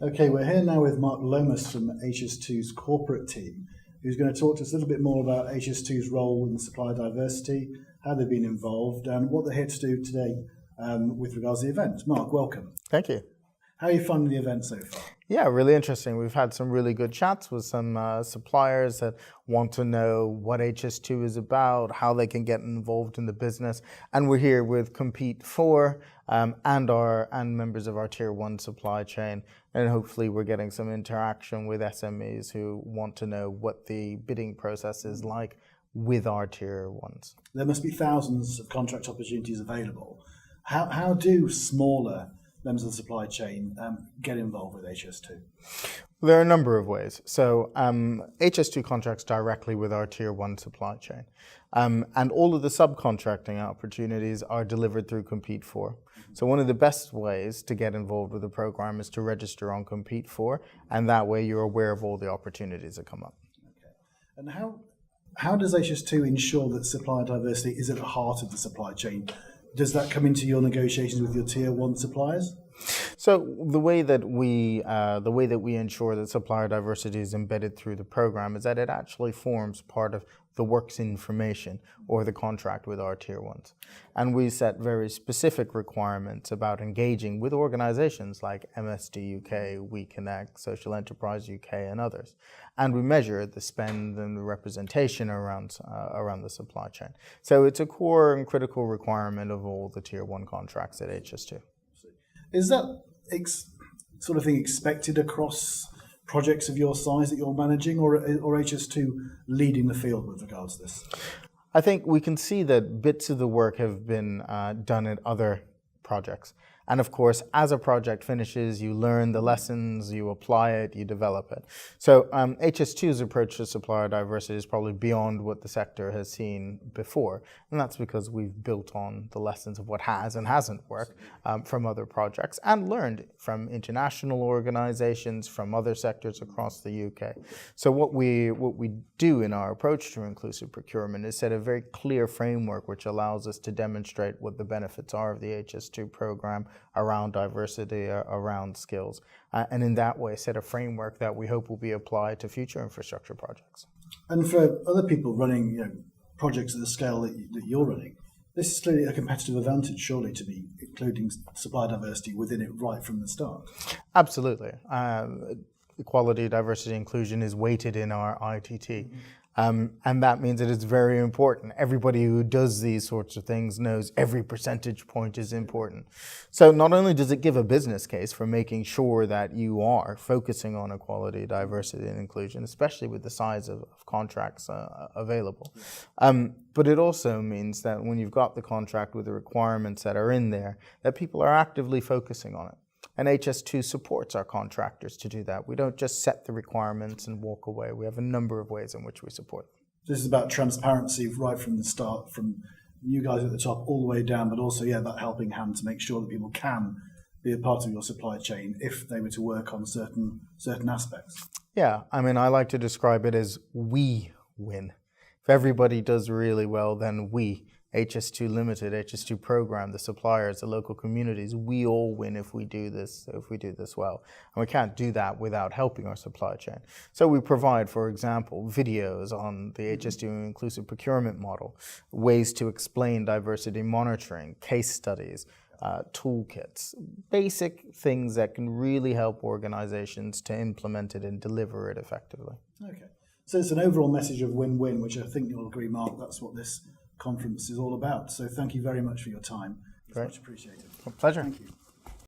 Okay, we're here now with Mark Lomas from HS2's corporate team, who's going to talk to us a little bit more about HS2's role in the supplier diversity, how they've been involved, and what they're here to do today with regards to the event. Mark, welcome. Thank you. How are you finding the event so far? Yeah, really interesting. We've had some really good chats with some suppliers that want to know what HS2 is about, how they can get involved in the business. And we're here with Compete4 and members of our Tier 1 supply chain. And hopefully we're getting some interaction with SMEs who want to know what the bidding process is like with our Tier 1s. There must be thousands of contract opportunities available. How do smaller members of the supply chain get involved with HS2? There are a number of ways. So HS2 contracts directly with our Tier 1 supply chain. And all of the subcontracting opportunities are delivered through Compete4. So one of the best ways to get involved with the program is to register on Compete4, and that way you're aware of all the opportunities that come up. Okay. And how does HS2 ensure that supplier diversity is at the heart of the supply chain? Does that come into your negotiations with your Tier 1 suppliers? So the way that we ensure that supplier diversity is embedded through the program is that it actually forms part of the works information or the contract with our Tier 1s. And we set very specific requirements about engaging with organizations like MSD UK, WeConnect, Social Enterprise UK, and others. And we measure the spend and the representation around the supply chain. So it's a core and critical requirement of all the Tier 1 contracts at HS2. Is that sort of thing expected across projects of your size that you're managing, or HS2 leading the field with regards to this? I think we can see that bits of the work have been done in other projects. And of course, as a project finishes, you learn the lessons, you apply it, you develop it. So HS2's approach to supplier diversity is probably beyond what the sector has seen before. And that's because we've built on the lessons of what has and hasn't worked from other projects and learned from international organizations, from other sectors across the UK. So what we do in our approach to inclusive procurement is set a very clear framework which allows us to demonstrate what the benefits are of the HS2 program around diversity, around skills, and in that way set a framework that we hope will be applied to future infrastructure projects. And for other people running projects at the scale that you're running, this is clearly a competitive advantage, surely, to be including supplier diversity within it right from the start. Absolutely. Equality, diversity, inclusion is weighted in our ITT. And that means that it's very important. Everybody who does these sorts of things knows every percentage point is important. So not only does it give a business case for making sure that you are focusing on equality, diversity, and inclusion, especially with the size of contracts available, but it also means that when you've got the contract with the requirements that are in there, that people are actively focusing on it. And HS2 supports our contractors to do that. We don't just set the requirements and walk away. We have a number of ways in which we support them. This is about transparency right from the start, from you guys at the top all the way down, but also, that helping hand to make sure that people can be a part of your supply chain if they were to work on certain aspects. Yeah, I mean, I like to describe it as we win. If everybody does really well, then we, HS2 Limited, HS2 Program, the suppliers, the local communities, we all win if we do this well. And we can't do that without helping our supply chain. So we provide, for example, videos on the HS2 inclusive procurement model, ways to explain diversity monitoring, case studies, toolkits, basic things that can really help organizations to implement it and deliver it effectively. Okay. So it's an overall message of win-win, which I think you'll agree, Mark, that's what this conference is all about. So thank you very much for your time. It's much appreciated. A pleasure. Thank you.